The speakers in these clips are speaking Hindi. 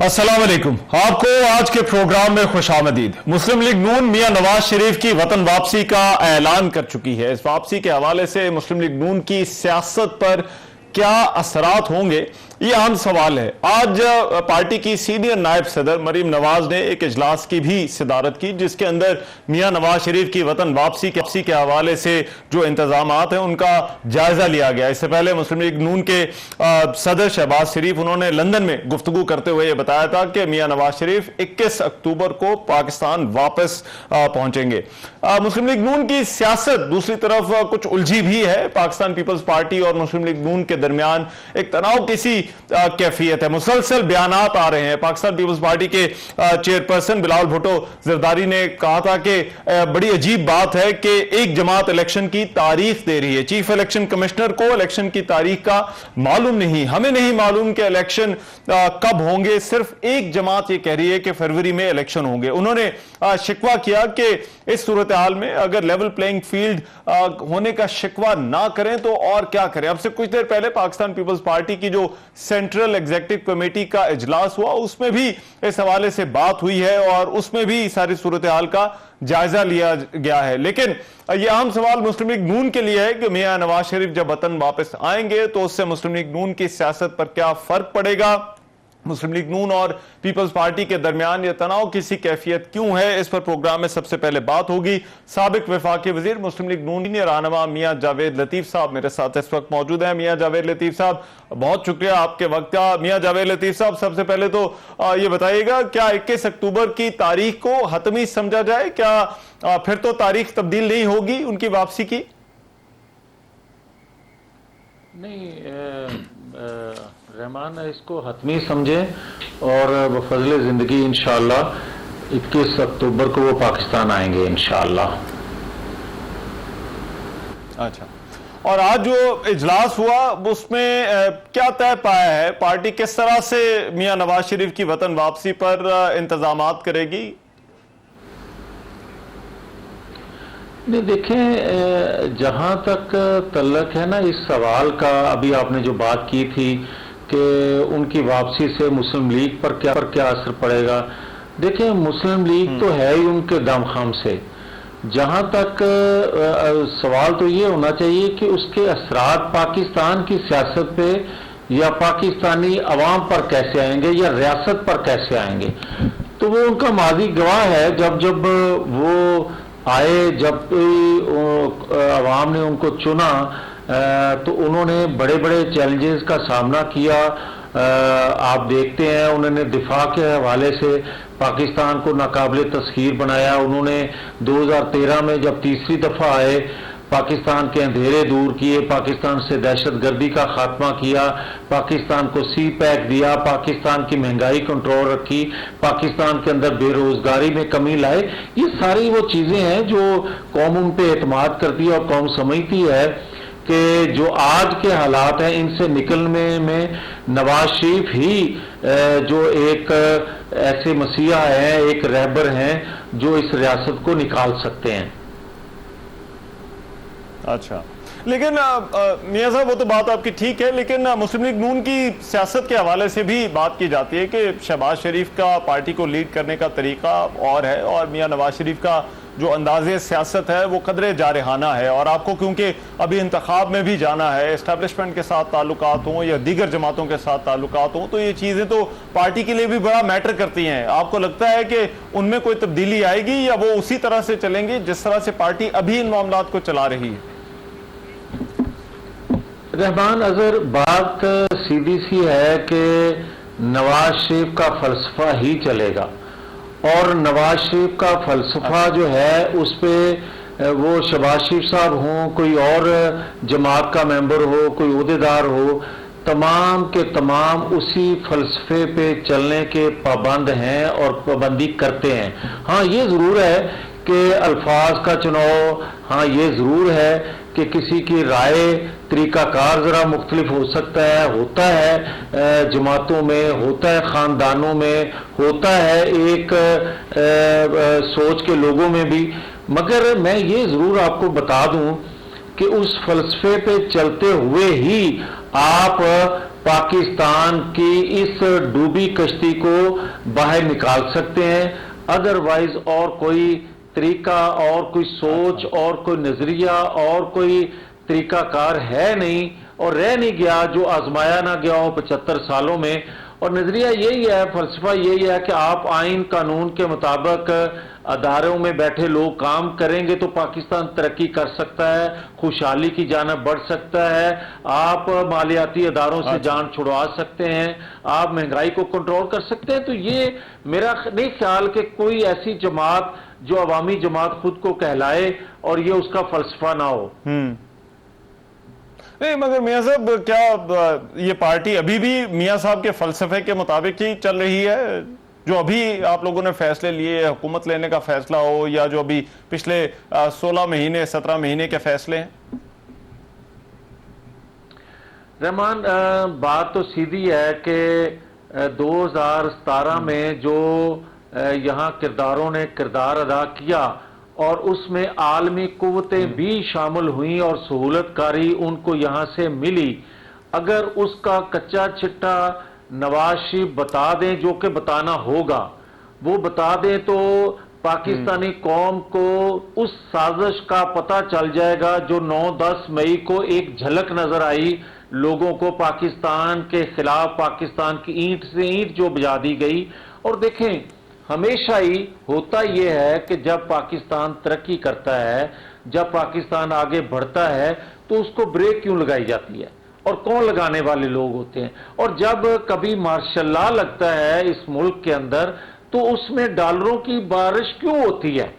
अस्सलाम वालेकुम। आपको आज के प्रोग्राम में खुशामदीद। मुस्लिम लीग नून मियां नवाज शरीफ की वतन वापसी का ऐलान कर चुकी है। इस वापसी के हवाले से मुस्लिम लीग नून की सियासत पर क्या असरात होंगे, ये अहम सवाल है। आज पार्टी की सीनियर नायब सदर मरीम नवाज ने एक इजलास की भी सदारत की, जिसके अंदर मियां नवाज शरीफ की वतन वापसी के हवाले से जो इंतजामात हैं उनका जायजा लिया गया। इससे पहले मुस्लिम लीग नून के सदर शहबाज शरीफ उन्होंने लंदन में गुफ्तगू करते हुए यह बताया था कि मियां नवाज शरीफ 21 अक्टूबर को पाकिस्तान वापस पहुंचेंगे। मुस्लिम लीग नून की सियासत दूसरी तरफ कुछ उलझी भी है। पाकिस्तान पीपल्स पार्टी और मुस्लिम लीग नून के दरमियान एक तनाव किसी कैफियत है। मुसलसल बयानात आ रहे हैं। पाकिस्तान पीपल्स पार्टी के चेयरपर्सन बिलावल भुट्टो जरदारी ने कहा था कि बड़ी अजीब बात है कि एक जमात इलेक्शन की तारीख दे रही है। चीफ इलेक्शन कमिश्नर को इलेक्शन की तारीख का मालूम नहीं, हमें नहीं मालूम कि इलेक्शन कब होंगे। सिर्फ एक जमात ये कह रही है कि फरवरी में इलेक्शन होंगे। उन्होंने शिकवा किया कि इस सूरत हाल में अगर लेवल प्लेइंग फील्ड होने का शिकवा ना करें तो और क्या करें। अब से कुछ देर पहले पाकिस्तान पीपल्स पार्टी की जो सेंट्रल एग्जीक्यूटिव कमेटी का इजलास हुआ, उसमें भी इस हवाले से बात हुई है और उसमें भी सारी सूरत हाल का जायजा लिया गया है। लेकिन यह अहम सवाल मुस्लिम लीग नून के लिए है कि मियां नवाज शरीफ जब वतन वापस आएंगे तो उससे मुस्लिम लीग नून की सियासत पर क्या फर्क पड़ेगा। मुस्लिम लीग नून और पीपल्स पार्टी के दरमियान यह तनाव किसी कैफियत क्यों है, इस पर प्रोग्राम में सबसे पहले बात होगी। साबिक वफाकी वजीर मुस्लिम लीग नून के रहनुमा मियां जावेद लतीफ साहब मेरे साथ इस वक्त मौजूद हैं। मियां जावेद लतीफ साहब, बहुत शुक्रिया आपके वक्त का। मियां जावेद लतीफ साहब, सबसे पहले तो ये बताइएगा, क्या 21 अक्टूबर की तारीख को हतमी समझा जाए? क्या फिर तो तारीख तब्दील नहीं होगी उनकी वापसी की? नहीं, रहमान इसको हतमी समझे और बफजल ज़िंदगी इंशाअल्लाह 21 अक्टूबर को वो पाकिस्तान आएंगे इंशाअल्लाह। अच्छा, और आज जो इजलास हुआ उसमें क्या तय पाया है? पार्टी किस तरह से मियां नवाज शरीफ की वतन वापसी पर इंतजामात करेगी? नहीं, देखें, जहां तक तल्लक है ना इस सवाल का, अभी आपने जो बात की थी कि उनकी वापसी से मुस्लिम लीग पर क्या असर पड़ेगा। देखें, मुस्लिम लीग तो है ही उनके दमखम से। जहां तक सवाल तो ये होना चाहिए कि उसके असरात पाकिस्तान की सियासत पे या पाकिस्तानी अवाम पर कैसे आएंगे या रियासत पर कैसे आएंगे। तो वो उनका माजी गवाह है। जब वो आए, जब अवाम ने उनको चुना तो उन्होंने बड़े बड़े चैलेंजेस का सामना किया। आप देखते हैं, उन्होंने दिफा के हवाले से पाकिस्तान को नाकाबिले तस्खीर बनाया। उन्होंने 2013 में जब तीसरी दफ़ा आए, पाकिस्तान के अंधेरे दूर किए, पाकिस्तान से दहशतगर्दी का खात्मा किया, पाकिस्तान को सी पैक दिया, पाकिस्तान की महंगाई कंट्रोल रखी, पाकिस्तान के अंदर बेरोजगारी में कमी लाए। ये सारी वो चीज़ें हैं जो कौम उन पे एतमाद करती है और कौम समझती है कि जो आज के हालात हैं इनसे निकलने में नवाज शरीफ ही जो एक ऐसे मसीहा हैं, एक रहबर हैं जो इस रियासत को निकाल सकते हैं। अच्छा, लेकिन मियां साहब, वो तो बात आपकी ठीक है, लेकिन मुस्लिम लीग नून की सियासत के हवाले से भी बात की जाती है कि शहबाज शरीफ का पार्टी को लीड करने का तरीका और है और मियां नवाज शरीफ का जो अंदाज़े सियासत है वो कदरे जारहाना है। और आपको क्योंकि अभी इंतखाब में भी जाना है, एस्टेब्लिशमेंट के साथ ताल्लुकात हों या दीगर जमातों के साथ ताल्लुकात हों, तो ये चीज़ें तो पार्टी के लिए भी बड़ा मैटर करती हैं। आपको लगता है कि उनमें कोई तब्दीली आएगी या वो उसी तरह से चलेंगी जिस तरह से पार्टी अभी इन मामलात को चला रही है? रहमान, अगर बात सीधी सी है कि नवाज शरीफ का फलसफा ही चलेगा और नवाज शरीफ का फलसफा जो है उस पे वो शहबाज शरीफ साहब हों, कोई और जमात का मेंबर हो, कोई ओहदेदार हो, तमाम के तमाम उसी फलसफे पे चलने के पाबंद हैं और पाबंदी करते हैं। हाँ, ये ज़रूर है कि अल्फाज का चुनाव, हाँ ये ज़रूर है कि किसी की राय तरीकाकार ज़रा मुख्तलिफ हो सकता है, होता है जमातों में, होता है ख़ानदानों में, होता है एक सोच के लोगों में भी। मगर मैं ये ज़रूर आपको बता दूं कि उस फलसफे पे चलते हुए ही आप पाकिस्तान की इस डूबी कश्ती को बाहर निकाल सकते हैं। अदरवाइज और कोई तरीका और कोई सोच और कोई नजरिया और कोई तरीकाकार है नहीं और रह नहीं गया जो आजमाया ना गया हो 75 सालों में। और नजरिया यही है, फलसफा यही है कि आप आइन कानून के मुताबिक अदारों में बैठे लोग काम करेंगे तो पाकिस्तान तरक्की कर सकता है, खुशहाली की जानिब बढ़ सकता है। आप मालियाती अदारों से जान छुड़वा सकते हैं, आप महंगाई को कंट्रोल कर सकते हैं। तो ये मेरा नहीं ख्याल कि कोई ऐसी जमात जो अवामी जमात खुद को कहलाए और ये उसका फलसफा ना हो। नहीं, मगर मियां साहब क्या ये पार्टी अभी भी मियां साहब के फलसफे के मुताबिक ही चल रही है? जो अभी आप लोगों ने फैसले लिए, हुकूमत लेने का फैसला हो या जो अभी पिछले 16 महीने 17 महीने के फैसले हैं? रहमान, बात तो सीधी है कि 2017 में जो यहाँ किरदारों ने किरदार अदा किया और उसमें आलमी कुव्वतें भी शामिल हुई और सहूलतकारी उनको यहाँ से मिली, अगर उसका कच्चा चिट्टा नवाज शरीफ बता दें, जो कि बताना होगा, वो बता दें तो पाकिस्तानी कौम को उस साजिश का पता चल जाएगा जो 9-10 मई को एक झलक नजर आई लोगों को पाकिस्तान के खिलाफ, पाकिस्तान की ईंट से ईंट जो बजा दी गई। और देखें, हमेशा ही होता यह है कि जब पाकिस्तान तरक्की करता है, जब पाकिस्तान आगे बढ़ता है तो उसको ब्रेक क्यों लगाई जाती है और कौन लगाने वाले लोग होते हैं। और जब कभी मार्शल लॉ लगता है इस मुल्क के अंदर तो उसमें डॉलरों की बारिश क्यों होती है,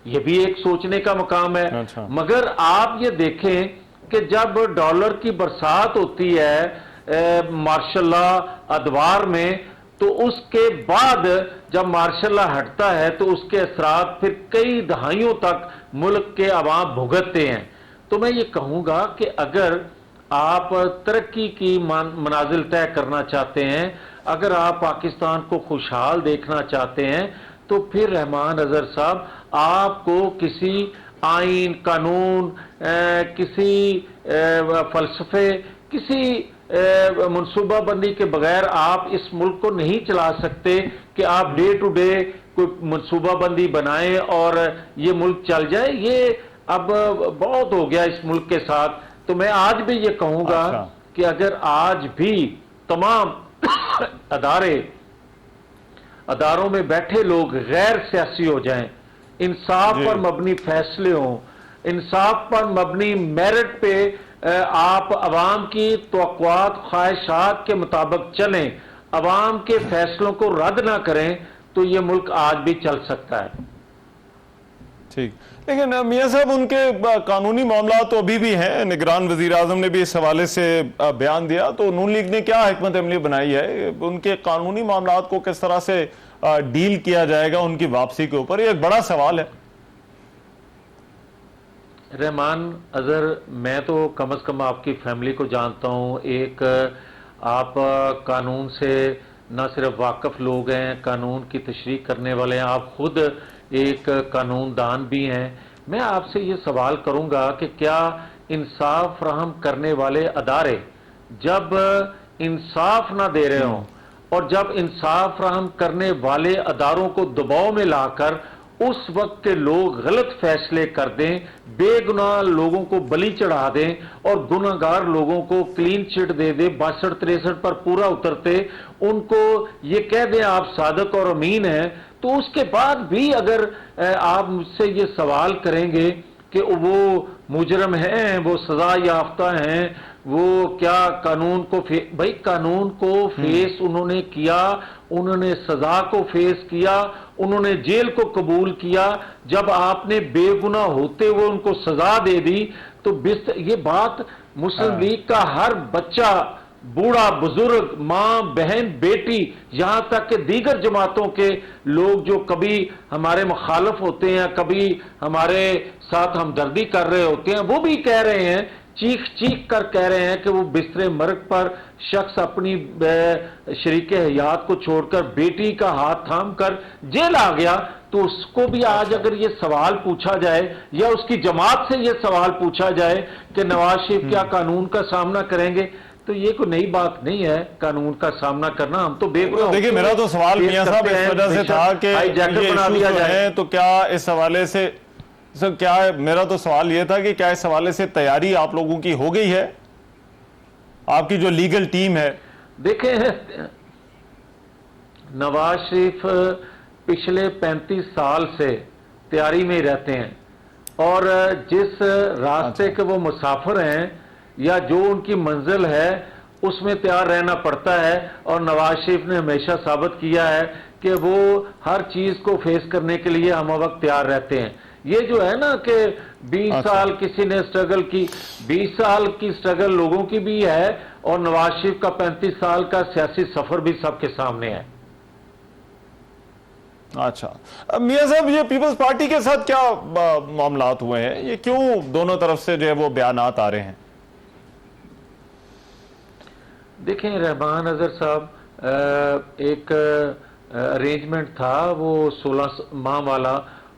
यह भी एक सोचने का मकाम है। अच्छा। मगर आप ये देखें कि जब डॉलर की बरसात होती है मार्शल लॉ अदवार में, तो उसके बाद जब मार्शल लॉ हटता है तो उसके असरात फिर कई दहाइयों तक मुल्क के अवाम भुगतते हैं। तो मैं ये कहूंगा कि अगर आप तरक्की की मनाजिल तय करना चाहते हैं, अगर आप पाकिस्तान को खुशहाल देखना चाहते हैं, तो फिर रहमान अजहर साहब आपको किसी आइन कानून, किसी फलसफे, किसी मनसूबाबंदी के बगैर आप इस मुल्क को नहीं चला सकते कि आप डे टू डे कोई मनसूबाबंदी बनाएं और ये मुल्क चल जाए। ये अब बहुत हो गया इस मुल्क के साथ। तो मैं आज भी ये कहूंगा कि अगर आज भी तमाम अदारों में बैठे लोग गैर सियासी हो जाएं, इंसाफ पर मबनी फैसले हों, इंसाफ पर मबनी मेरिट पे आप अवाम की तवक्कुआत ख्वाहिशात के मुताबिक चलें, अवाम के फैसलों को रद्द ना करें, तो ये मुल्क आज भी चल सकता है। ठीक, लेकिन मियां साहब उनके कानूनी मामला तो अभी भी हैं। निगरान वजीर आजम ने भी इस हवाले से बयान दिया, तो नून लीग ने क्या हिकमत अमली बनाई है, उनके कानूनी मामला को किस तरह से डील किया जाएगा उनकी वापसी के ऊपर, ये एक बड़ा सवाल है। रहमान अजहर, मैं तो कम से कम आपकी फैमिली को जानता हूं, एक आप कानून से न सिर्फ वाकिफ लोग हैं, कानून की तशरीह करने वाले हैं, आप खुद एक कानूनदान भी हैं। मैं आपसे ये सवाल करूंगा कि क्या इंसाफ फराहम करने वाले अदारे जब इंसाफ ना दे रहे हों और जब इंसाफ फराहम करने वाले अदारों को दबाव में लाकर उस वक्त के लोग गलत फैसले कर दें, बेगुनाह लोगों को बलि चढ़ा दें और गुनाहगार लोगों को क्लीन चिट दे दे, 62-63 पर पूरा उतरते उनको ये कह दें आप सादक और अमीन हैं, तो उसके बाद भी अगर आप मुझसे ये सवाल करेंगे कि वो मुजरम हैं, वो सजा याफ्ता हैं, वो क्या कानून को भाई कानून को फेस उन्होंने किया, उन्होंने सजा को फेस किया, उन्होंने जेल को कबूल किया। जब आपने बेगुनाह होते हुए उनको सजा दे दी तो ये बात मुस्लिम लीग का हर बच्चा, बूढ़ा, बुजुर्ग, मां, बहन, बेटी, यहां तक कि दीगर जमातों के लोग जो कभी हमारे मुखालिफ होते हैं, कभी हमारे साथ हमदर्दी कर रहे होते हैं, वो भी कह रहे हैं, चीख चीख कर कह रहे हैं कि वो बिस्तरे मर्ग पर शख्स अपनी शरीके हयात को छोड़कर बेटी का हाथ थाम कर जेल आ गया, तो उसको भी आज अगर ये सवाल पूछा जाए या उसकी जमात से ये सवाल पूछा जाए कि नवाज शरीफ क्या कानून का सामना करेंगे, तो ये कोई नई बात नहीं है कानून का सामना करना। हम तो बेगुनाह। देखिए, मेरा तो सवाल मियां साहब इस वजह से था कि हाईजैकर बना दिया जाए, तो क्या इस हवाले से सर, क्या मेरा तो सवाल यह था कि क्या इस हवाले से तैयारी आप लोगों की हो गई है, आपकी जो लीगल टीम है? देखें, नवाज शरीफ पिछले 35 साल से तैयारी में ही रहते हैं, और जिस रास्ते के वो मुसाफिर हैं या जो उनकी मंजिल है उसमें तैयार रहना पड़ता है। और नवाज शरीफ ने हमेशा साबित किया है कि वो हर चीज को फेस करने के लिए हम वक्त तैयार रहते हैं। ये जो है ना कि 20 साल किसी ने स्ट्रगल की, 20 साल की स्ट्रगल लोगों की भी है, और नवाज शरीफ का 35 साल का सियासी सफर भी सबके सामने है। अच्छा, अब मियां साहब, ये पीपल्स पार्टी के साथ क्या मामलात हुए हैं? ये क्यों दोनों तरफ से जो है वो बयानात आ रहे हैं? देखें, रहमान अजहर साहब, एक अरेंजमेंट था वो 16 माह वाला,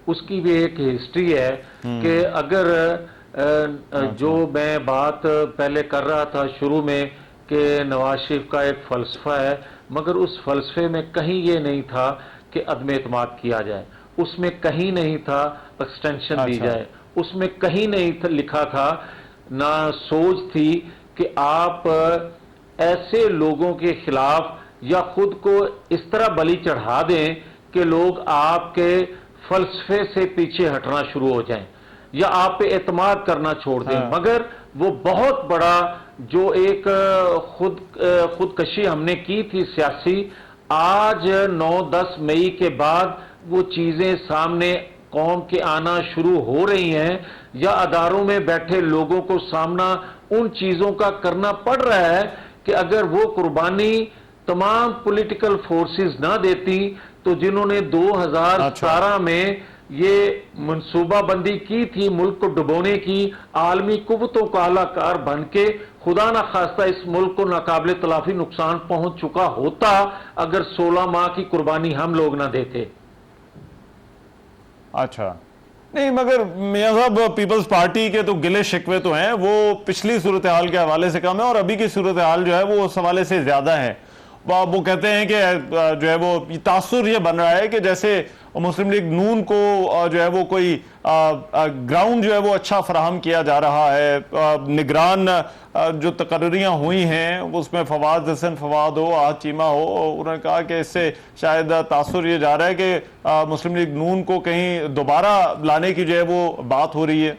उसकी भी एक हिस्ट्री है कि अगर जो मैं बात पहले कर रहा था शुरू में कि नवाज शरीफ का एक फलसफा है, मगर उस फलसफे में कहीं ये नहीं था कि अदम एतमाद किया जाए, उसमें कहीं नहीं था एक्सटेंशन दी जाए, उसमें कहीं नहीं लिखा था, ना सोच थी कि आप ऐसे लोगों के खिलाफ या खुद को इस तरह बलि चढ़ा दें कि लोग आपके फलसफे से पीछे हटना शुरू हो जाएं या आप पे एतमाद करना छोड़ दें। मगर वो बहुत बड़ा जो एक खुदकशी हमने की थी सियासी, आज 9-10 मई के बाद वो चीजें सामने कौम के आना शुरू हो रही हैं, या अदारों में बैठे लोगों को सामना उन चीजों का करना पड़ रहा है कि अगर वो कुर्बानी तमाम पॉलिटिकल फोर्सेस ना देती तो जिन्होंने 2017 में ये मनसूबाबंदी की थी मुल्क को डुबोने की, आलमी कुव्वतों का आलाकार बन के खुदा ना खास्ता इस मुल्क को नाकाबिले तलाफी नुकसान पहुंच चुका होता अगर 16 माह की कुर्बानी हम लोग ना देते। अच्छा, नहीं, मगर मियां साहब, पीपल्स पार्टी के तो गिले शिकवे तो हैं, वो पिछली सूरत हाल के हवाले से कम है और अभी की सूरत हाल जो है वो उस हवाले से ज्यादा है। वो कहते हैं कि जो है वो तासुर ये बन रहा है कि जैसे मुस्लिम लीग नून को जो है वो कोई ग्राउंड जो है वो अच्छा फराहम किया जा रहा है। निगरान जो तकर्रियाँ हुई हैं उसमें फवाद हसन फवाद हो, आहत चीमा हो, उन्होंने कहा कि इससे शायद तासुर ये जा रहा है कि मुस्लिम लीग नून को कहीं दोबारा लाने की जो है वो बात हो रही है।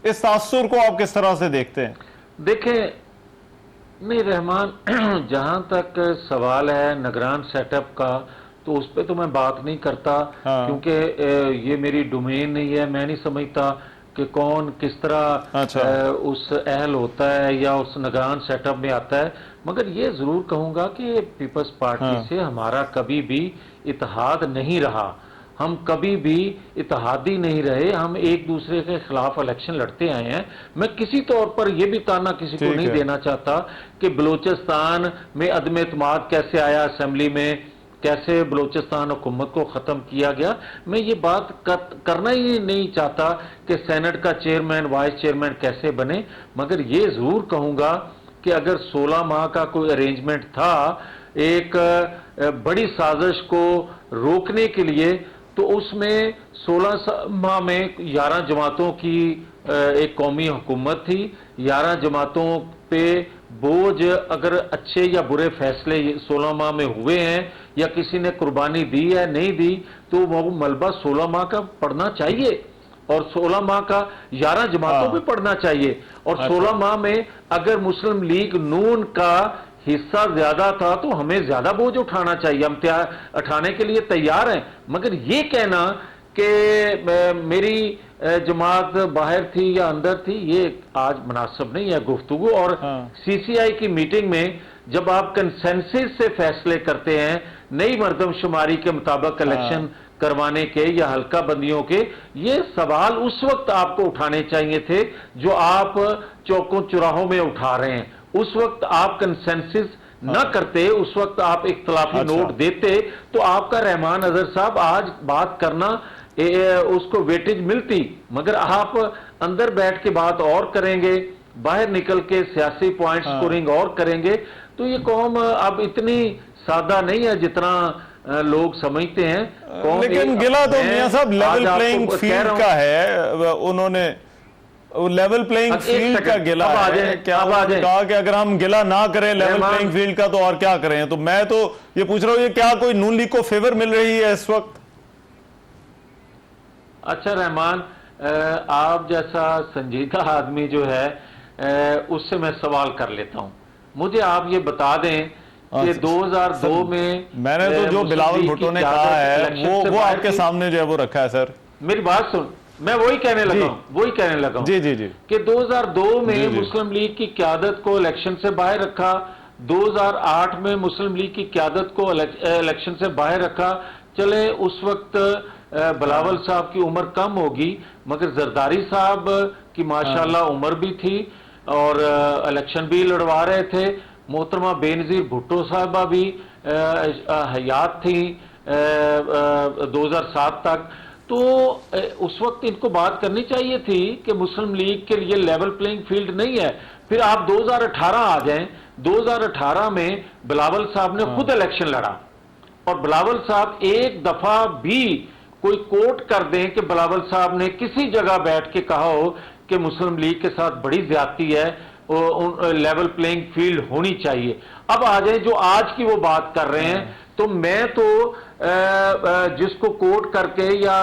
इस तासुर को आप किस तरह से देखते हैं? देखें, नहीं रहमान, जहां तक सवाल है निगरान सेटअप का, तो उस पर तो मैं बात नहीं करता, क्योंकि ये मेरी डोमेन नहीं है। मैं नहीं समझता कि कौन किस तरह उस अहल होता है या उस निगरान सेटअप में आता है। मगर ये जरूर कहूंगा कि पीपल्स पार्टी से हमारा कभी भी इत्तेहाद नहीं रहा, हम कभी भी इत्तेहादी नहीं रहे, हम एक दूसरे के खिलाफ इलेक्शन लड़ते आए हैं। मैं किसी तौर पर यह भी ताना किसी को नहीं देना चाहता कि बलूचिस्तान में अदम एतमाद कैसे आया, असेंबली में कैसे बलूचिस्तान हुकूमत को ख़त्म किया गया। मैं ये बात करना ही नहीं चाहता कि सेनेट का चेयरमैन वाइस चेयरमैन कैसे बने, मगर ये ज़रूर कहूँगा कि अगर 16 माह का कोई अरेंजमेंट था एक बड़ी साजिश को रोकने के लिए, तो उसमें 16 माह में 11 जमातों की एक कौमी हुकूमत थी। 11 जमातों पे बोझ, अगर अच्छे या बुरे फैसले 16 माह में हुए हैं या किसी ने कुर्बानी दी है नहीं दी, तो वो मलबा 16 माह का पड़ना चाहिए और 16 माह का 11 जमातों पे पड़ना चाहिए। और 16 माह में अगर मुस्लिम लीग नून का हिस्सा ज्यादा था तो हमें ज्यादा बोझ उठाना चाहिए, हम उठाने के लिए तैयार हैं। मगर ये कहना कि मेरी जमात बाहर थी या अंदर थी, ये आज मुनासिब नहीं है गुफ्तगू। और सीसीआई की मीटिंग में जब आप कंसेंसस से फैसले करते हैं नई मरदमशुमारी के मुताबिक इलेक्शन करवाने के या हल्का बंदियों के, ये सवाल उस वक्त आपको उठाने चाहिए थे जो आप चौकों चौराहों में उठा रहे हैं। उस वक्त आप कंसेंसस न करते, उस वक्त आप इख्तलाफी नोट देते, तो आपका रहमान अजहर साहब आज बात करना उसको वेटेज मिलती। मगर आप अंदर बैठ के बात और करेंगे बाहर निकल के सियासी पॉइंट स्कोरिंग और करेंगे, तो ये कौम अब इतनी सादा नहीं है जितना लोग समझते हैं। लेकिन गिला तो मियां साहब लेवल प्लेइंग फील्ड का है, उन्होंने लेवल प्लेइंग फील्ड का गिला है। क्या कहा कि अगर हम गिला ना करें लेवल प्लेइंग फील्ड का तो और क्या करें? तो मैं तो ये पूछ रहा हूं, ये क्या कोई नून लीग को फेवर मिल रही है इस वक्त? अच्छा रहमान, आप जैसा संजीदा आदमी जो है उससे मैं सवाल कर लेता हूं। मुझे आप ये बता दें कि 2002 में मैंने तो जो बिलावल भुट्टो ने कहा है वो आपके सामने जो है वो रखा है सर। मेरी बात सुन, मैं वही कहने लगा हूं जी जी जी कि 2002 में मुस्लिम लीग की क़यादत को इलेक्शन से बाहर रखा, 2008 में मुस्लिम लीग की क़यादत को इलेक्शन से बाहर रखा। चले उस वक्त बिलावल साहब की उम्र कम होगी, मगर जरदारी साहब की माशाल्लाह उम्र भी थी और इलेक्शन भी लड़वा रहे थे। मोहतरमा बेनजीर भुट्टो साहबा भी हयात थी 2007 तक। तो उस वक्त इनको बात करनी चाहिए थी कि मुस्लिम लीग के लिए लेवल प्लेइंग फील्ड नहीं है। फिर आप 2018 आ जाएं, 2018 में बिलावल साहब ने खुद इलेक्शन लड़ा और बिलावल साहब एक दफा भी कोई कोट कर दें कि बिलावल साहब ने किसी जगह बैठ के कहा हो कि मुस्लिम लीग के साथ बड़ी ज्यादती है, लेवल प्लेइंग फील्ड होनी चाहिए। अब आ जाए जो आज की वो बात कर रहे हैं, तो मैं तो जिसको कोट करके या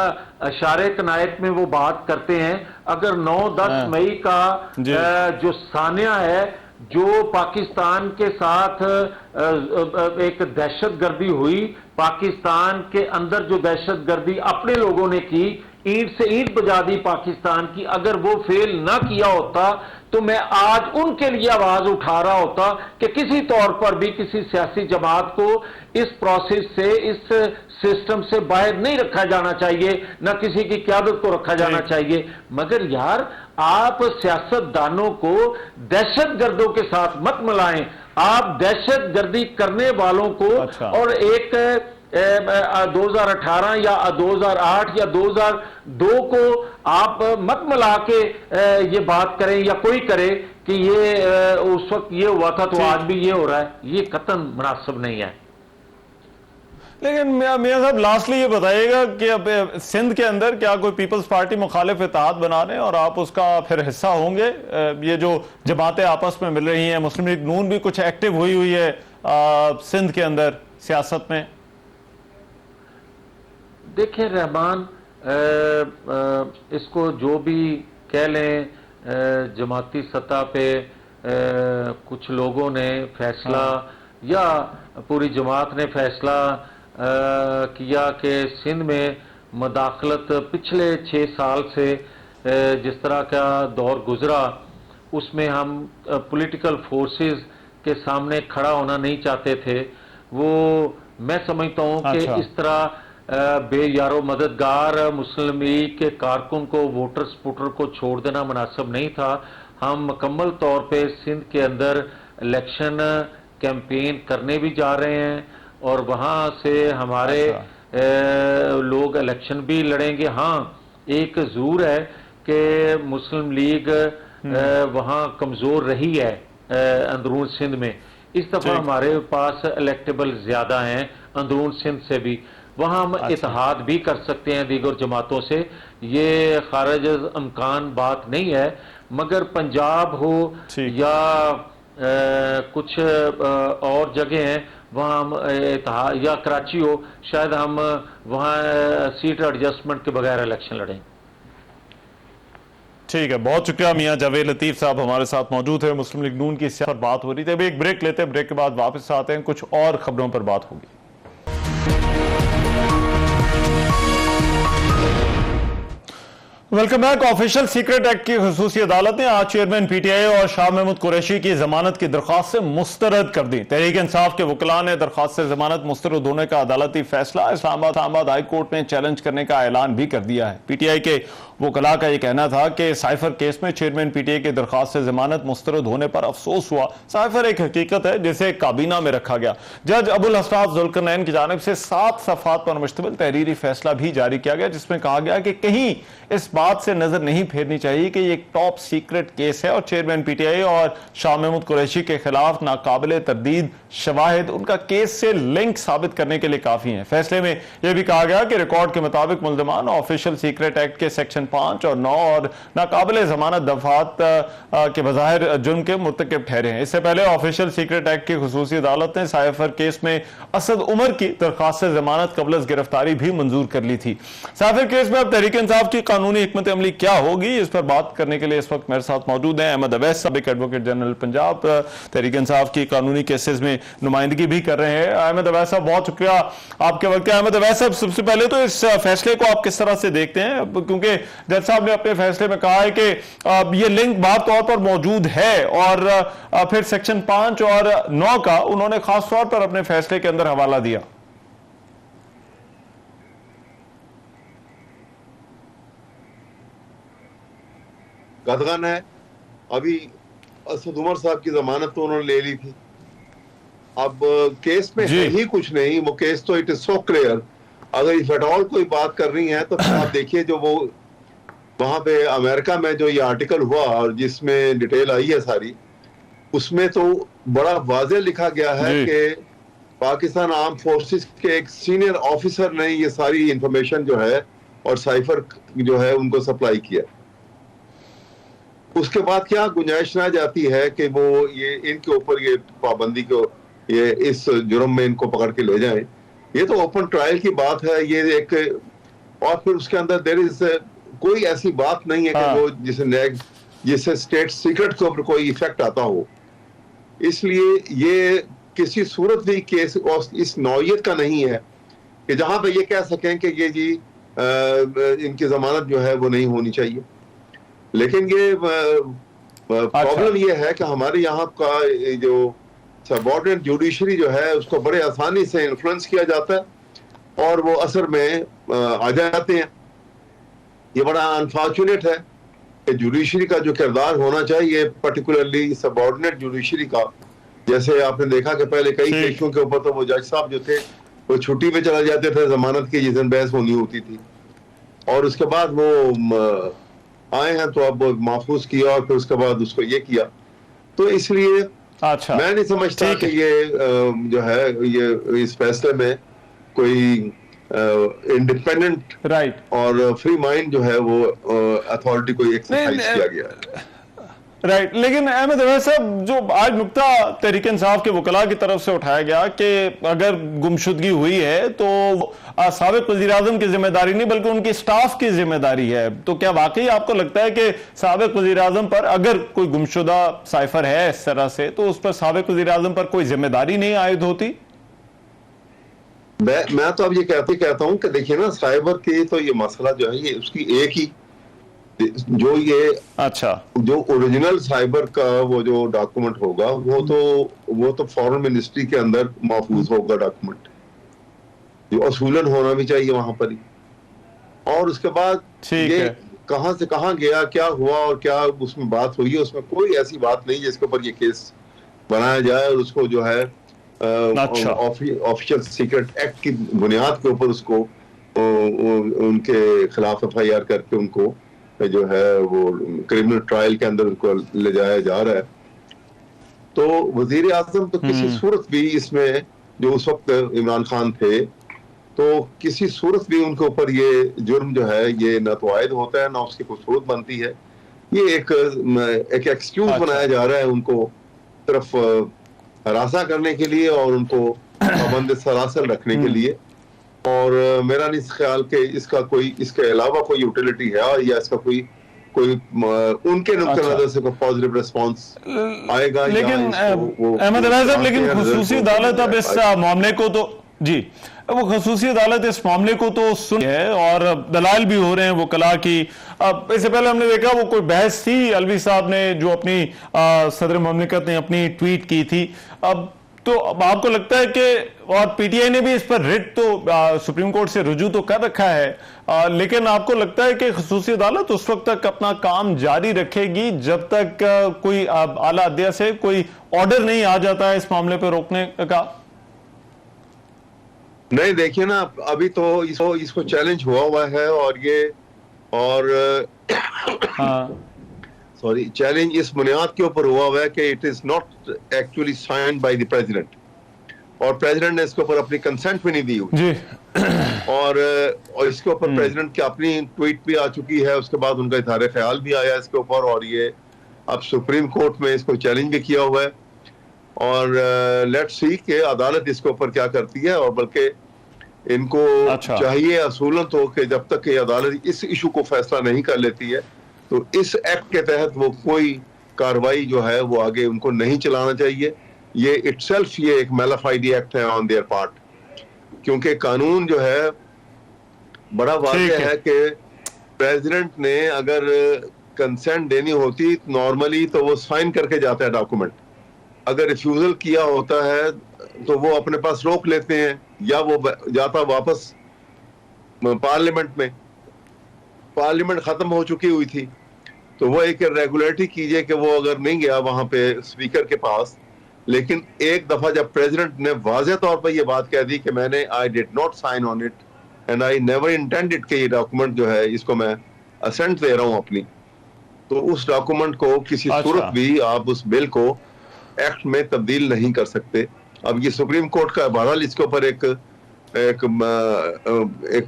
इशारे कनायत में वो बात करते हैं, अगर 9-10 मई का जो सानिया है, जो पाकिस्तान के साथ एक दहशतगर्दी हुई, पाकिस्तान के अंदर जो दहशतगर्दी अपने लोगों ने की, ईंट से ईंट बजा दी पाकिस्तान की, अगर वो फेल ना किया होता तो मैं आज उनके लिए आवाज उठा रहा होता कि किसी तौर पर भी किसी सियासी जमात को इस प्रोसेस से, इस सिस्टम से बाहर नहीं रखा जाना चाहिए, ना किसी की क़यादत को रखा जाना चाहिए। मगर यार, आप सियासतदानों को दहशतगर्दों के साथ मत मिलाएं। आप दहशतगर्दी करने वालों को और एक 2018 या 2008 या 2002 को आप मत मिला के ये बात करें या कोई करे कि ये उस वक्त ये हुआ था तो आज भी ये हो रहा है। ये कतई मुनासिब नहीं है। लेकिन मियां साहब, लास्टली ये बताइएगा कि अब सिंध के अंदर क्या कोई पीपल्स पार्टी मुखालिफ इत्तेहाद बना रहे हैं और आप उसका फिर हिस्सा होंगे? ये जो जमातें आपस में मिल रही हैं, मुस्लिम लीग नून भी कुछ एक्टिव हुई है सिंध के अंदर सियासत में। देखिए रहमान, इसको जो भी कह लें, जमाती सतह पे कुछ लोगों ने फैसला या पूरी जमात ने फैसला किया कि सिंध में मदाखलत पिछले 6 साल से जिस तरह का दौर गुजरा, उसमें हम पॉलिटिकल फोर्सेस के सामने खड़ा होना नहीं चाहते थे। वो मैं समझता हूँ कि इस तरह बेयारो मददगार मुस्लिम लीग के कारकुन को, वोटर सपोर्टर को छोड़ देना मुनासिब नहीं था। हम मुकम्मल तौर पे सिंध के अंदर इलेक्शन कैंपेन करने भी जा रहे हैं और वहाँ से हमारे लोग इलेक्शन भी लड़ेंगे। हाँ, एक ज़रूर है कि मुस्लिम लीग वहाँ कमज़ोर रही है अंदरून सिंध में। इस दफ़ा हमारे पास इलेक्टेबल ज़्यादा हैं अंदरून सिंध से भी, वहाँ हम इत्तेहाद भी कर सकते हैं दीगर जमातों से। ये खारिज इम्कान बात नहीं है। मगर पंजाब हो या कुछ और जगह हैं, वहाँ हम इत्तेहाद, या कराची हो, शायद हम वहाँ सीट एडजस्टमेंट के बगैर इलेक्शन लड़ें। ठीक है, बहुत शुक्रिया। मियां जावेद लतीफ साहब हमारे साथ मौजूद है। मुस्लिम लीग नून की सियासत पर बात हो रही थी। अभी एक ब्रेक लेते हैं, ब्रेक के बाद वापस आते हैं, कुछ और खबरों पर बात होगी। Welcome back. Official secret act की खुसूसी अदालत ने आज चेयरमैन पीटीआई और शाह महमूद कुरैशी की जमानत की दरख्वास्त से मुस्तरद कर दी। तहरीक इंसाफ के वकला ने दरख्वास्त से जमानत मुस्तरद होने का अदालती फैसला इस्लामाबाद हाई कोर्ट में चैलेंज करने का ऐलान भी कर दिया है। पीटीआई के वकला का यह कहना था कि साइफर केस में चेयरमैन पीटीआई की दरख्वास्त से जमानत मुस्तरद होने पर अफसोस हुआ। साइफर एक हकीकत है जिसे काबीना में रखा गया। जज अबुल हस्साब जुल्करनैन की जानिब से 7 सफ़हात पर मुश्तमिल तहरीरी फैसला भी जारी किया गया, जिसमें कहा गया कि कहीं इस बात से नजर नहीं फेरनी चाहिए कि ये एक टॉप सीक्रेट केस है और चेयरमैन पीटीआई और शाह महमूद कुरैशी के खिलाफ नाकाबिले तरदीद शवाहिद उनका केस से लिंक साबित करने के लिए काफी है। फैसले में यह भी कहा गया कि रिकॉर्ड के मुताबिक मुल्जमान ऑफिशियल सीक्रेट एक्ट के सेक्शन 5 और 9 और नाकाबिले जमानत दफात के बज़ाहिर जुर्म के मुर्तकिब ठहरे हैं। इससे पहले ऑफिशियल सीक्रेट एक्ट की खुसूसी अदालत ने साइफर केस में असद उमर की दरख्वास्त से जमानत कबल गिरफ्तारी भी मंजूर कर ली थी। साइफर केस में अब तहरीक इंसाफ की कानूनी हिकमत अमली क्या होगी, इस पर बात करने के लिए इस वक्त मेरे साथ मौजूद हैं अहमद अवैस, साबिक एडवोकेट जनरल पंजाब, तहरीक इंसाफ की कानूनी केसेस में नुमाइंदगी भी कर रहे हैं। अहमद अवैस साहब, बहुत शुक्रिया आपके वक्त का। अहमद अवैस साहब, सबसे पहले तो इस फैसले को आप किस तरह से देखते हैं, क्योंकि जज साहब ने अपने फैसले में कहा है कि ये लिंक बात तौर पर मौजूद है और फिर सेक्शन 5 और 9 का उन्होंने खास तौर पर अपने फैसले के अंदर हवाला दिया। कदगन है, अभी असद उमर साहब की जमानत तो उन्होंने ले ली थी। अब केस में है ही कुछ नहीं, वो केस तो इट इज सो क्लियर। अगर इफ एट ऑल कोई बात कर रही है तो फिर आप देखिए जो वो वहां पे अमेरिका में जो ये आर्टिकल हुआ और जिसमें डिटेल आई है सारी, उसमें तो बड़ा वाज़ेह लिखा गया है कि पाकिस्तान आर्म फोर्सेस के एक सीनियर ऑफिसर ने ये सारी इंफॉर्मेशन जो है और साइफर जो है उनको सप्लाई किया। उसके बाद क्या गुंजाइश रह जाती है कि वो ये इनके ऊपर ये पाबंदी को ये इस जुर्म में इनको पकड़ के ले जाएं। ये तो ओपन ट्रायल की बात है ये एक, और फिर उसके अंदर देयर इज कोई ऐसी बात नहीं है कि वो जिससे स्टेट सीक्रेट के ऊपर कोई इफेक्ट आता हो। इसलिए ये किसी सूरत भी केस इस नौयत का नहीं है कि जहां पे ये कह सकें कि ये जी इनकी जमानत जो है वो नहीं होनी चाहिए। लेकिन ये प्रॉब्लम ये है कि हमारे यहाँ का जो सबऑर्डिनेट जुडिशरी जो है उसको बड़े आसानी से इन्फ्लुएंस किया जाता है और वो असर में आ जाते हैं। ये बड़ा अनफॉर्चुनेट है कि जुडिशरी का जो किरदार होना चाहिए, पर्टिकुलरली सबऑर्डिनेट जुडिशरी का, जैसे आपने देखा कि पहले कई केसों के ऊपर तो वो जज साहब जो थे वो छुट्टी पे चला जाते थे जमानत की जिस दिन बहस होनी होती थी, और उसके बाद वो आए हैं तो अब महफूज किया और फिर उसके बाद उसको ये किया। तो इसलिए मैं नहीं समझता कि ये जो है ये इस फैसले में कोई इंडिपेंडेंट और फ्री माइंड जो है वो अथॉरिटी को एक्सरसाइज किया गया है। राइट, लेकिन अहमद अवैस साहब, जो आज नुक्ता तहरीक इंसाफ के वकला की तरफ से उठाया गया कि अगर गुमशुदगी हुई है तो साबिक वज़ीर-ए-आज़म की जिम्मेदारी नहीं बल्कि उनकी स्टाफ की जिम्मेदारी है, तो क्या वाकई आपको लगता है कि साबिक वज़ीर-ए-आज़म पर अगर कोई गुमशुदा साइफर है इस तरह से तो उस पर साबिक वज़ीर-ए-आज़म पर कोई जिम्मेदारी नहीं आयद होती? मैं तो अब ये कहता हूं कि देखिए ना, साइबर के तो ये मसला जो है ये उसकी एक ही जो ये जो ओरिजिनल साइबर का वो जो डॉक्यूमेंट होगा वो तो फॉरेन मिनिस्ट्री के अंदर महफूज होगा डॉक्यूमेंट, जो असूलन होना भी चाहिए वहां पर ही। और उसके बाद ये कहां से कहां गया, क्या हुआ और क्या उसमें बात हुई है, उसमें कोई ऐसी बात नहीं जिसके ऊपर ये केस बनाया जाए और उसको जो है ऑफिशियल सीक्रेट एक्ट की बुनियाद के ऊपर उसको उनके खिलाफ FIR करके उनको जो है वो क्रिमिनल ट्रायल के अंदर उनको ले जाया जा रहा है। तो वजीर आजम तो किसी सूरत भी इसमें, जो उस वक्त इमरान खान थे, तो किसी सूरत भी उनके ऊपर ये जुर्म जो है ये ना तो आयद होता है ना उसकी कोई सूरत बनती है। ये एक एक्सक्यूज बनाया जा रहा है उनको सिर्फ हरासा करने के लिए और उनको पाबंद सरासर रखने के लिए, और मेरा नहीं ख्याल कि इसके अलावा कोई यूटिलिटी है या इसका कोई उनके नुक्ते नजर से कोई पॉजिटिव रिस्पांस आएगा। लेकिन अहमद अवैस साहब, लेकिन खुसूसी अदालत अब इस मामले को तो वो खुसूसी अदालत इस मामले को तो सुन है और दलाल भी हो रहे हैं वकला की। इससे पहले हमने देखा वो कोई बहस थी, अलवी साहब ने जो अपनी सदर मुमलिकत ने अपनी ट्वीट की थी। तो आपको लगता है कि, और पीटीआई ने भी इस पर रिट तो सुप्रीम कोर्ट से रुजू तो कर रखा है, लेकिन आपको लगता है कि खुसूसी अदालत उस वक्त तक अपना काम जारी रखेगी जब तक कोई आला अदलिया से कोई ऑर्डर नहीं आ जाता है इस मामले पर रोकने का? नहीं, देखिए ना, अभी तो इसको चैलेंज हुआ है और ये और हाँ सॉरी, चैलेंज इस बुनियाद के ऊपर हुआ है कि it is not actually signed by the president, और प्रेसिडेंट ने इसके ऊपर अपनी कंसेंट भी नहीं दी हुई। जी। और इसके ऊपर प्रेसिडेंट की अपनी ट्वीट भी आ चुकी है, उसके बाद उनका इज़हार ख्याल भी आया इसके ऊपर, और ये अब सुप्रीम कोर्ट में इसको चैलेंज भी किया हुआ है। और लेट्स सी कि अदालत इसके ऊपर क्या करती है, और बल्कि इनको अच्छा। चाहिए असूलन तो कि जब तक कि अदालत इस इशू को फैसला नहीं कर लेती है तो इस एक्ट के तहत वो कोई कार्रवाई जो है वो आगे उनको नहीं चलाना चाहिए। ये इटसेल्फ ये एक मैलाफाइड एक्ट है ऑन देयर पार्ट, क्योंकि कानून जो है बड़ा वाज़ेह है कि प्रेसिडेंट ने अगर कंसेंट देनी होती नॉर्मली तो वो साइन करके जाता है डॉक्यूमेंट, अगर रिफ्यूजल किया होता है तो वो अपने पास रोक लेते हैं या वो जाता वापस पार्लियामेंट में। पार्लियामेंट खत्म हो चुकी हुई थी, तो वो एक रेगुलरिटी कीजिए कि वो अगर नहीं गया वहां पे स्पीकर के पास, लेकिन एक दफा जब प्रेसिडेंट ने वाज़ेह तौर पर ये बात कह दी कि मैंने I did not sign on it and I never intended कि ये डॉक्यूमेंट जो है इसको मैं असेंट दे रहा हूं अपनी, तो उस डॉक्यूमेंट को किसी सूरत भी आप उस बिल को एक्ट में तब्दील नहीं कर सकते। अब ये सुप्रीम कोर्ट का बहरहाल इसके ऊपर एक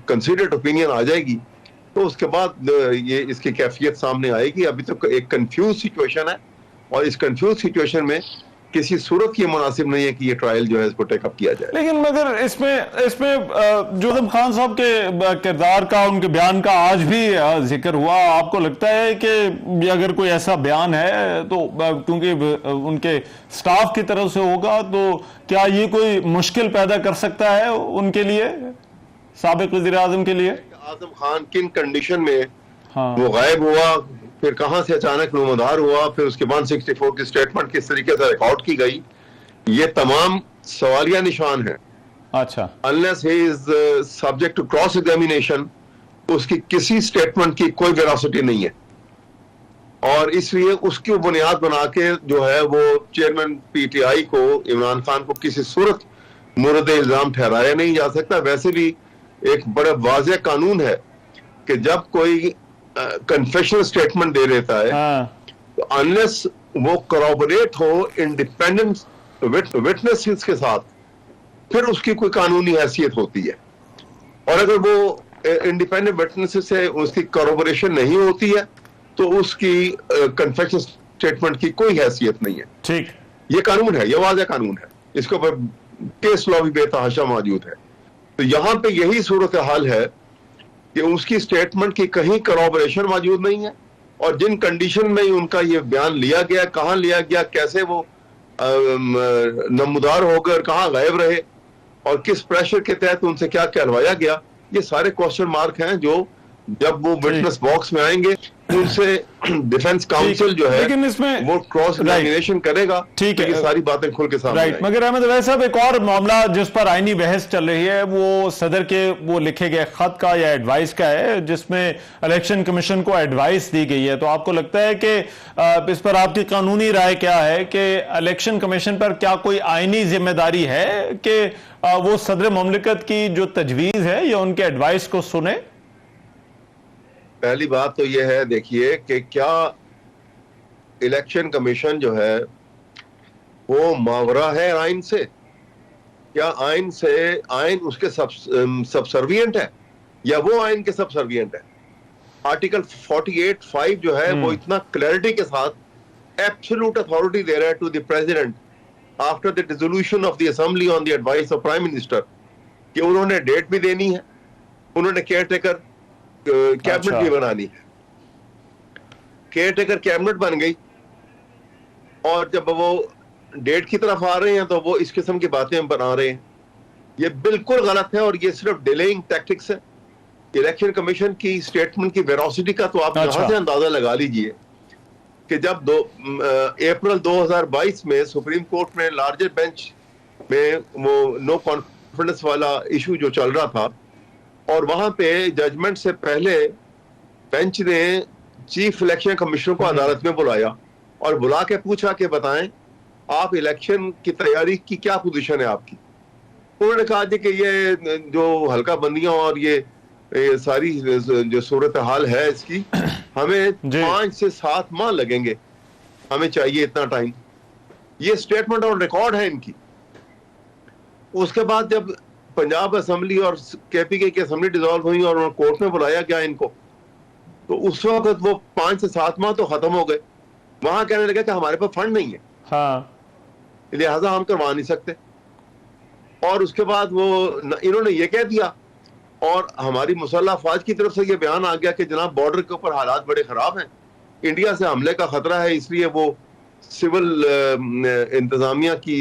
कंसीडर्ड ओपिनियन आ जाएगी, तो उसके बाद ये इसकी कैफियत सामने आएगी। अभी तो एक कंफ्यूज सिचुएशन है, और इस कंफ्यूज सिचुएशन में किसी सूरत ये मुनासिब नहीं है कि ये ट्रायल जो है इसको टेकअप किया जाए। लेकिन मगर इसमें जो आजम खान साहब के किरदार का, उनके बयान का आज भी जिक्र हुआ, आपको लगता है कि अगर कोई ऐसा बयान है तो क्योंकि उनके स्टाफ की तरफ से होगा, तो क्या ये कोई मुश्किल पैदा कर सकता है उनके लिए, साबिक वज़ीर आज़म के लिए? आजम खान किन कंडीशन में हाँ। वो गायब हुआ, फिर कहां से अचानक नुमदार हुआ, फिर उसके 164 की स्टेटमेंट किस तरीके से रिकॉर्ड की गई, ये तमाम सवालिया निशान है। अच्छा। Unless he is subject to cross examination, उसकी किसी स्टेटमेंट की कोई वेरासिटी नहीं है, और इसलिए उसकी बुनियाद बना के जो है वो चेयरमैन पीटीआई को, इमरान खान को किसी सूरत मुर्द इल्जाम ठहराया नहीं जा सकता। वैसे भी एक बड़ा वाज़ेह कानून है कि जब कोई कन्फेशनल स्टेटमेंट दे देता है, तो अनलेस वो corroborate हो इंडिपेंडेंट विटनेसेस के साथ, फिर उसकी कोई कानूनी हैसियत होती है। और अगर वो इंडिपेंडेंट विटनेसेस से उसकी corroboration नहीं होती है तो उसकी कन्फेशन स्टेटमेंट की कोई हैसियत नहीं है। ठीक, ये कानून है, ये वाज़ेह कानून है, इसके ऊपर केस लॉ भी बेतहाशा मौजूद है। तो यहाँ पे यही सूरत हाल है कि उसकी स्टेटमेंट की कहीं करॉबरेशन मौजूद नहीं है, और जिन कंडीशन में उनका ये बयान लिया गया, कहाँ लिया गया, कैसे वो नमदार होकर कहाँ गायब रहे, और किस प्रेशर के तहत उनसे क्या कहलवाया गया, ये सारे क्वेश्चन मार्क हैं जो जब वो विटनेस बॉक्स में आएंगे उनसे डिफेंस काउंसिल जो है लेकिन इसमें वो क्रॉस एग्जामिनेशन करेगा। ठीक है, ये सारी बातें खुल के सामने राइट। मगर अहमद अवैस साहब, एक और मामला जिस पर आईनी बहस चल रही है वो सदर के वो लिखे गए खत का या एडवाइस का है, जिसमें इलेक्शन कमीशन को एडवाइस दी गई है। तो आपको लगता है कि इस पर आपकी कानूनी राय क्या है कि इलेक्शन कमीशन पर क्या कोई आईनी जिम्मेदारी है कि वो सदर मुमलिकत की जो तजवीज है या उनके एडवाइस को सुने? पहली बात तो यह है, देखिए कि क्या इलेक्शन कमीशन जो है वो मावरा है आइन से, क्या आइन से आइन उसके सबसर्विएंट है या वो आइन के सबसर्विएंट है? आर्टिकल 48(5) जो है वो इतना क्लैरिटी के साथ एब्सोल्यूट अथॉरिटी दे रहा है to the president after the dissolution of the assembly on the advice of prime minister, कि उन्होंने डेट भी देनी है, उन्होंने केयर टेकर कैबिनेट भी बनानी है। केयर टेकर कैबिनेट बन गई, और जब वो डेट की तरफ आ रहे हैं तो वो इस किस्म की बातें बना रहे हैं। ये बिल्कुल गलत है, और ये सिर्फ डिलेइंग टैक्टिक्स है। इलेक्शन कमीशन की स्टेटमेंट की वेरोसिटी का तो आप यहां से अंदाजा लगा लीजिए कि जब अप्रैल 2022 में सुप्रीम कोर्ट में लार्जर बेंच में वो नो कॉन्फिडेंस वाला इशू जो चल रहा था, और वहां पे जजमेंट से पहले बेंच ने चीफ इलेक्शन कमिश्नर को अदालत में बुलाया और बुला के पूछा कि बताएं आप इलेक्शन की तैयारी की क्या पोजीशन है आपकी। उन्होंने कहा कि ये जो हल्का बंदियां और ये ये सारी जो सूरत हाल है इसकी, हमें 5 से 7 माह लगेंगे, हमें चाहिए इतना टाइम। ये स्टेटमेंट ऑन रिकॉर्ड है इनकी। उसके बाद जब पंजाब असेंबली और केपीके की असेंबली डिसॉल्व हुई और कोर्ट में बुलाया गया इनको, तो उस वक्त वो 5 से 7 माह तो खत्म हो गए। वहां कहने लगे कि हमारे पास फंड नहीं है, लिहाजा हम करवा नहीं सकते। और उसके बाद वो इन्होंने ये कह दिया, और हमारी मुसल्लह अफवाज की तरफ से ये बयान आ गया कि जनाब बॉर्डर के ऊपर हालात बड़े खराब हैं, इंडिया से हमले का खतरा है, इसलिए वो सिविल इंतजामिया की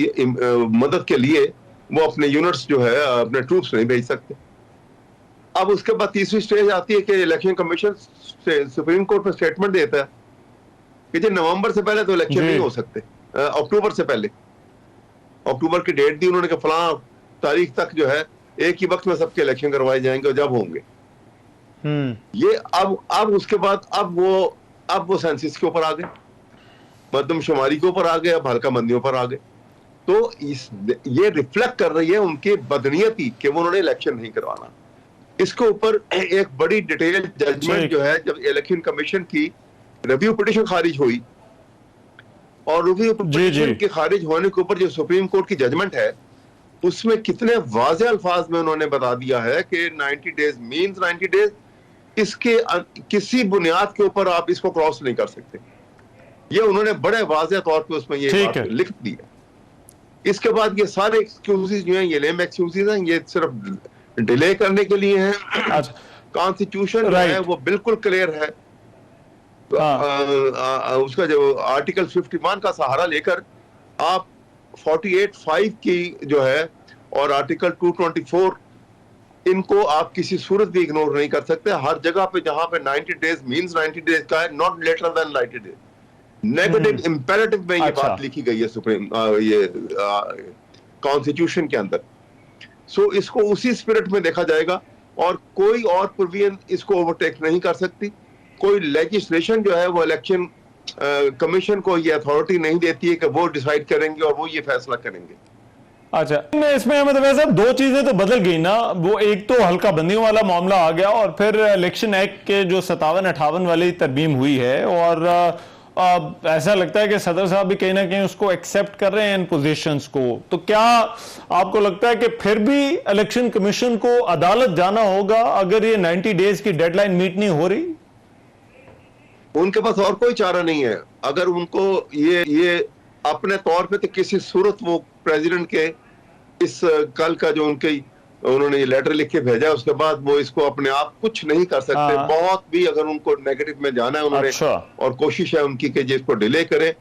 मदद के लिए वो अपने यूनिट्स जो है अपने ट्रूप्स नहीं भेज सकते। अब उसके बाद तीसरी स्टेज आती है कि इलेक्शन कमीशन सुप्रीम कोर्ट में स्टेटमेंट देता है कि जी नवंबर से पहले तो इलेक्शन नहीं हो सकते, अक्टूबर से पहले। अक्टूबर की डेट दी उन्होंने कि फलां तारीख तक जो है एक ही वक्त में सबके इलेक्शन करवाए जाएंगे, और जब होंगे ये अब उसके बाद अब वो सेंसस के ऊपर आ गए, मरदमशुमारी के ऊपर आ गए, अब हल्का मंदियों पर आ गए। तो ये रिफ्लेक्ट कर रही है उनकी बदनीयती कि वो उन्होंने इलेक्शन नहीं करवाना। इसके ऊपर एक बड़ी डिटेल जजमेंट जो है, जब इलेक्शन कमीशन की रिव्यू पिटीशन खारिज हुई, और रिव्यू पिटीशन के खारिज होने के ऊपर जो सुप्रीम कोर्ट की जजमेंट है, उसमें कितने वाज़ेह अल्फाज में उन्होंने बता दिया है कि 90 डेज मीन्स 90 डेज, इसके किसी बुनियाद के ऊपर आप इसको क्रॉस नहीं कर सकते। ये उन्होंने बड़े वाज़ेह तौर पे उसमें ये बात लिख दी है। इसके बाद ये सारे एक्सक्यूजेज जो हैं, ये लेम एक्सक्यूजेज हैं, ये सिर्फ डिले करने के लिए हैं। कॉन्स्टिट्यूशन जो है वो बिल्कुल क्लियर है। उसका जो आर्टिकल 51 का सहारा लेकर आप 48(5) की जो है और आर्टिकल 224, इनको आप किसी सूरत भी इग्नोर नहीं कर सकते। हर जगह पे जहां पे 90 डेज मींस 90 डेज का है, not later than 90 days. Negative imperative में ये बात लिखी गई है सुप्रीम ये कॉन्स्टिट्यूशन के अंदर। सो इसको उसी स्पिरिट में देखा जाएगा, और कोई और प्रोविजन इसको ओवरटेक नहीं कर सकती। कोई लेजिस्लेशन जो है वो इलेक्शन कमीशन को ये अथॉरिटी नहीं देती है कि वो डिसाइड करेंगे और वो ये फैसला करेंगे। अच्छा, इसमें अहमद साहब दो चीजें तो बदल गई ना। वो एक तो हल्का बंदियों वाला मामला आ गया, और फिर इलेक्शन एक्ट के जो 57-58 वाली तरमीम हुई है, और ऐसा लगता है कि सदर साहब भी कहीं ना कहीं उसको एक्सेप्ट कर रहे हैं इन पोजीशंस को। तो क्या आपको लगता है कि फिर भी इलेक्शन कमीशन को अदालत जाना होगा अगर ये 90 डेज की डेडलाइन मीट नहीं हो रही? उनके पास और कोई चारा नहीं है। अगर उनको ये अपने तौर पे तो किसी सूरत वो प्रेसिडेंट के इस कल का जो उन्होंने ये लेटर लिख के भेजा, उसके बाद वो इसको अपने आप कुछ नहीं कर सकते। बहुत भी अगर उनको नेगेटिव में जाना है उन्होंने, और कोशिश है उनकी कि जिसको डिले करे,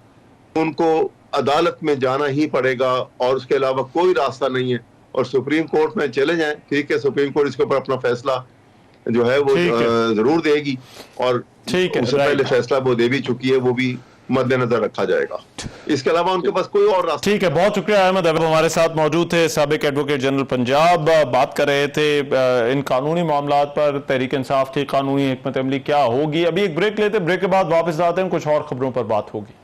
उनको अदालत में जाना ही पड़ेगा, और उसके अलावा कोई रास्ता नहीं है। और सुप्रीम कोर्ट में चले जाएं, ठीक है, सुप्रीम कोर्ट इसके ऊपर अपना फैसला जो है वो जरूर देगी, और उससे पहले फैसला वो दे भी चुकी है, वो भी मद्देनजर रखा जाएगा। इसके अलावा उनके पास कोई और रास्ता। ठीक है, बहुत शुक्रिया अहमद। अब हमारे साथ मौजूद थे साबिक एडवोकेट जनरल पंजाब, बात कर रहे थे इन कानूनी मामलात पर, तहरीक इंसाफ की कानूनी हिकमत अमली क्या होगी। अभी एक ब्रेक लेते, ब्रेक के बाद वापस आते हैं, कुछ और खबरों पर बात होगी।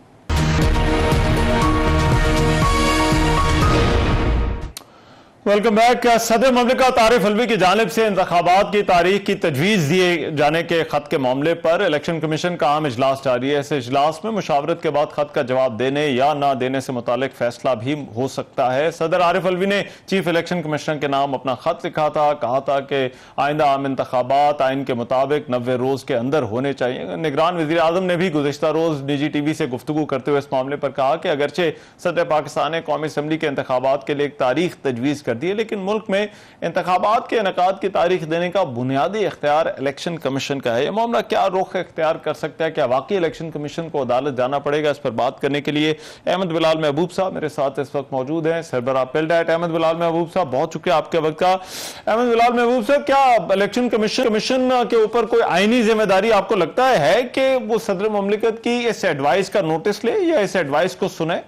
Welcome back. सदर ममलिकत आरिफ अलवी की जानिब से इंतखाबात की तारीख की तजवीज़ दिए जाने के खत के मामले पर इलेक्शन कमीशन का आम इजलास जारी है। इस इजलास में मुशावरत के बाद खत का जवाब देने या ना देने से मुतालिक फैसला भी हो सकता है। सदर आरिफ अलवी ने चीफ इलेक्शन कमिश्नर के नाम अपना खत लिखा था, कहा था कि आइंदा आम इंतखाबात आइन के मुताबिक 90 रोज के अंदर होने चाहिए। निगरान वज़ीर आज़म ने भी गुज़िश्ता रोज निजी टीवी से गुफ्तगू करते हुए इस मामले पर कहा कि अगरचे सदर पाकिस्तान ने कौमी असम्बली के इंतखाबात के लिए एक तारीख तजवीज़ कर दी है, लेकिन मुल्क में इंतखाबात के इनेकाद की तारीख देने का बुनियादी इख्तियार इलेक्शन कमीशन का है। यह मामला क्या रुख इख्तियार कर सकता है, क्या वाकई इलेक्शन कमीशन को अदालत जाना पड़ेगा? इस पर बात करने के लिए अहमद बिलाल महबूब साहब मेरे साथ इस वक्त मौजूद हैं, सरबराह पिल्डाइट। अहमद बिलाल महबूब साहब, बहुत शुक्रिया आपके वक्त का। अहमद बिलाल महबूब साहब, क्या इलेक्शन कमीशन के ऊपर कोई आईनी जिम्मेदारी आपको लगता है कि वो सदर मुमलिकत की इस एडवाइस का नोटिस ले या इस एडवाइस को सुने?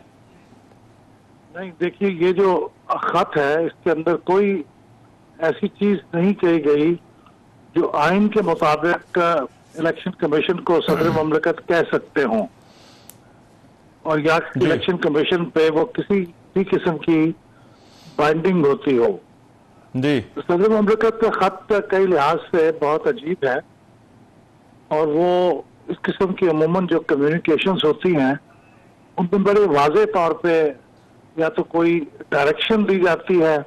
नहीं, देखिए, ये जो खत है इसके अंदर कोई ऐसी चीज नहीं कही गई जो आइन के मुताबिक इलेक्शन कमीशन को सदर मुमलिकत कह सकते हों, और या इलेक्शन कमीशन पे वो किसी भी किस्म की बाइंडिंग होती हो। जी सदर मुमलिकत का खत कई लिहाज से बहुत अजीब है, और वो इस किस्म की अमूमन जो कम्युनिकेशंस होती हैं उनमें बड़े वाज़े तौर पे या तो कोई डायरेक्शन दी जाती है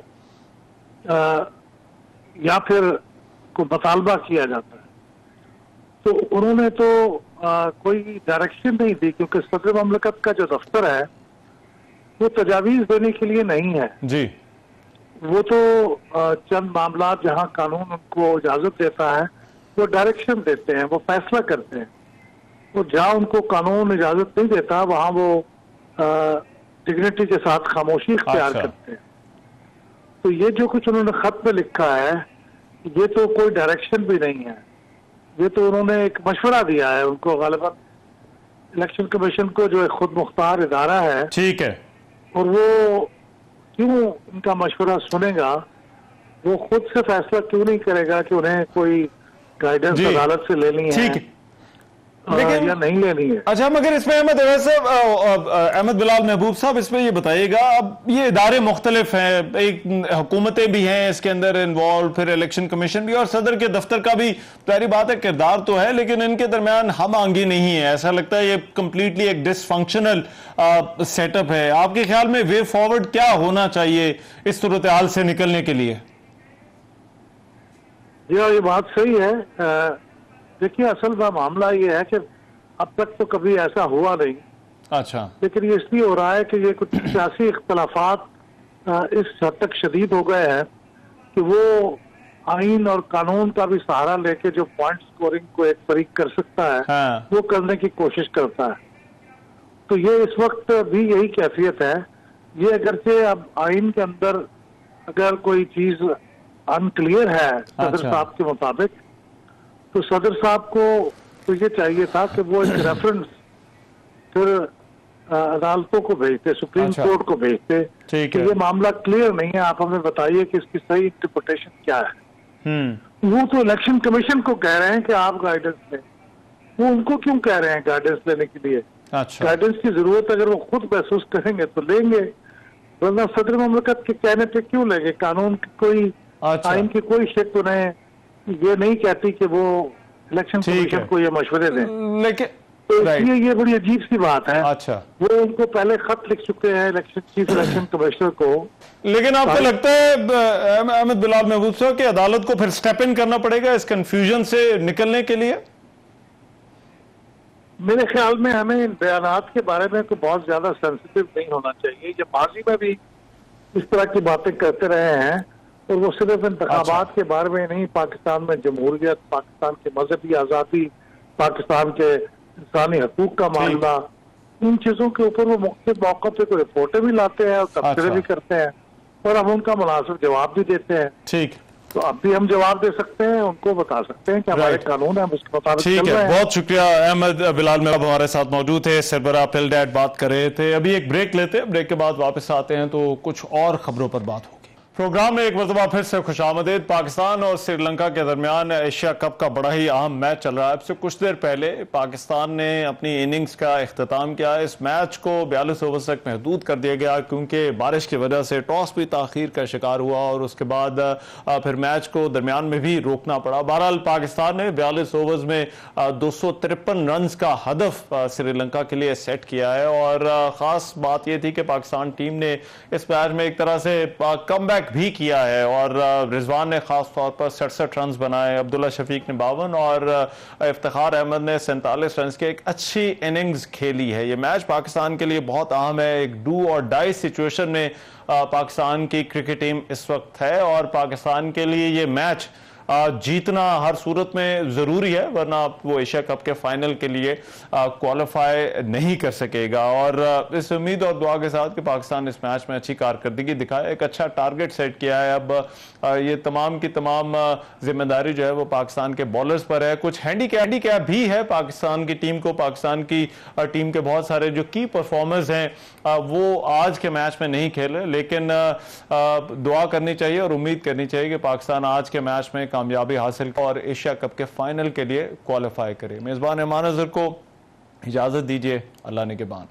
या फिर कोई मुतालबा किया जाता है। तो उन्होंने तो कोई डायरेक्शन नहीं दी, क्योंकि सदर मुमलिकत का जो दफ्तर है वो तजावीज़ देने के लिए नहीं है जी। वो तो चंद मामला जहां कानून उनको इजाजत देता है वो डायरेक्शन देते हैं, वो फैसला करते हैं। तो जहां उनको कानून इजाजत नहीं देता वहां वो डिग्निटी के साथ खामोशी इख्तियार करते हैं। तो ये जो कुछ उन्होंने खत में लिखा है ये तो कोई डायरेक्शन भी नहीं है, ये तो उन्होंने एक मशवरा दिया है उनको। गालिबन इलेक्शन कमीशन को जो एक खुद मुख्तार इदारा है, ठीक है, और वो क्यों इनका मशवरा सुनेगा, वो खुद से फैसला क्यों नहीं करेगा कि उन्हें कोई गाइडेंस अदालत से लेनी है लेकिन या नहीं लेनी है। अच्छा, मगर इसमें अहमद बिलाल महबूब साहब, इसमें ये बताइएगा, अब ये इदारे मुख्तलिफ हैं, एक हुकूमतें भी हैं इसके अंदर इन्वॉल्व, फिर इलेक्शन कमीशन भी और सदर के दफ्तर का भी पहली बात है किरदार तो है, लेकिन इनके दरमियान हम आंगी नहीं है। ऐसा लगता है ये कंप्लीटली एक डिसफंक्शनल सेटअप है। आपके ख्याल में वे फॉरवर्ड क्या होना चाहिए इस सूरत हाल से निकलने के लिए? ये बात सही है। देखिए, असल में मामला ये है कि अब तक तो कभी ऐसा हुआ नहीं। अच्छा, लेकिन ये इसलिए हो रहा है कि ये कुछ सियासी इख्तलाफात इस हद तक शदीद हो गए हैं कि वो आइन और कानून का भी सहारा लेके जो पॉइंट स्कोरिंग को एक फरीक कर सकता है वो करने की कोशिश करता है। तो ये इस वक्त भी यही कैफियत है। ये अगरचे अब आइन के अंदर अगर कोई चीज अनक्लियर है सदर साहब के मुताबिक, तो सदर साहब को तो ये चाहिए था कि वो एक रेफरेंस फिर अदालतों को भेजते, सुप्रीम कोर्ट को भेजते कि ये मामला क्लियर नहीं है, आप हमें बताइए कि इसकी सही इंटरप्रिटेशन क्या है। वो तो इलेक्शन कमीशन को कह रहे हैं कि आप गाइडेंस लें, वो उनको क्यों कह रहे हैं गाइडेंस लेने के लिए? गाइडेंस की जरूरत अगर वो खुद महसूस करेंगे तो लेंगे, वरना सदर मुमलिकत के कहने पे क्यों लेंगे? कानून की कोई आइन की कोई शिक उन्हें ये नहीं कहती कि वो इलेक्शन कमीशन को ये मशवरे दें। लेकिन तो इसलिए ये बड़ी अजीब सी बात है। अच्छा, वो उनको पहले खत लिख चुके हैं चीफ इलेक्शन कमिश्नर को। लेकिन आपको लगता है अहमद बिलाल महबूब साहब कि अदालत को फिर स्टेप इन करना पड़ेगा इस कंफ्यूजन से निकलने के लिए? मेरे ख्याल में हमें इन बयानात के बारे में तो बहुत ज्यादा सेंसिटिव नहीं होना चाहिए। ये माजी में भी इस तरह की बातें करते रहे हैं, और वो सिर्फ इंतखाबात के बारे में नहीं, पाकिस्तान में जमहूरियत, पाकिस्तान की मजहबी आज़ादी, पाकिस्तान के इंसानी हकूक का मामला, इन चीजों के ऊपर वो मुख्तलिफ मौकों पे कोई रिपोर्टें भी लाते हैं और तबसरे भी करते हैं, और हम उनका मुनासिब जवाब भी देते हैं। ठीक, तो अब भी हम जवाब दे सकते हैं, उनको बता सकते हैं कि हमारे कानून है, हम उसके मुताबिक ठीक चल रहे है। हैं। बहुत शुक्रिया अहमद बिलाल महबूब हमारे साथ मौजूद थे, सरबराह फिल्डैट बात कर रहे थे। अभी एक ब्रेक लेते हैं, ब्रेक के बाद वापस आते हैं तो कुछ और खबरों पर बात होगी। प्रोग्राम में एक मरतबा फिर से खुशामदीद। पाकिस्तान और श्रीलंका के दरमियान एशिया कप का बड़ा ही अहम मैच चल रहा है। अब से कुछ देर पहले पाकिस्तान ने अपनी इनिंग्स का इख्तिताम किया। इस मैच को 42 ओवर तक महदूद कर दिया गया क्योंकि बारिश की वजह से टॉस भी ताखीर का शिकार हुआ और उसके बाद फिर मैच को दरमियान में भी रोकना पड़ा। बहरहाल पाकिस्तान ने 42 ओवर्स में 253 रन का हदफ श्रीलंका के लिए सेट किया है, और ख़ास बात यह थी कि पाकिस्तान टीम ने इस मैच में एक तरह से कमबैक भी किया है, और रिजवान ने खास तौर पर 67 रन बनाए, अब्दुल्ला शफीक ने 52 और इफ्तिखार अहमद ने 47 रन की एक अच्छी इनिंग्स खेली है। ये मैच पाकिस्तान के लिए बहुत अहम है। एक डू और डाई सिचुएशन में पाकिस्तान की क्रिकेट टीम इस वक्त है, और पाकिस्तान के लिए ये मैच जीतना हर सूरत में जरूरी है, वरना वो एशिया कप के फाइनल के लिए क्वालिफाई नहीं कर सकेगा। और इस उम्मीद और दुआ के साथ कि पाकिस्तान इस मैच में अच्छी कारकर्दगी दिखाए, एक अच्छा टारगेट सेट किया है। अब ये तमाम की तमाम जिम्मेदारी जो है वो पाकिस्तान के बॉलर्स पर है। कुछ हैंडीकैप भी है पाकिस्तान की टीम को। पाकिस्तान की टीम के बहुत सारे जो की परफॉर्मर्स हैं वो आज के मैच में नहीं खेले, लेकिन दुआ करनी चाहिए और उम्मीद करनी चाहिए कि पाकिस्तान आज के मैच में कामयाबी हासिल और एशिया कप के फाइनल के लिए क्वालिफाई करे। मेजबान रहमान अजहर को इजाजत दीजिए, अल्लाह निगहबान।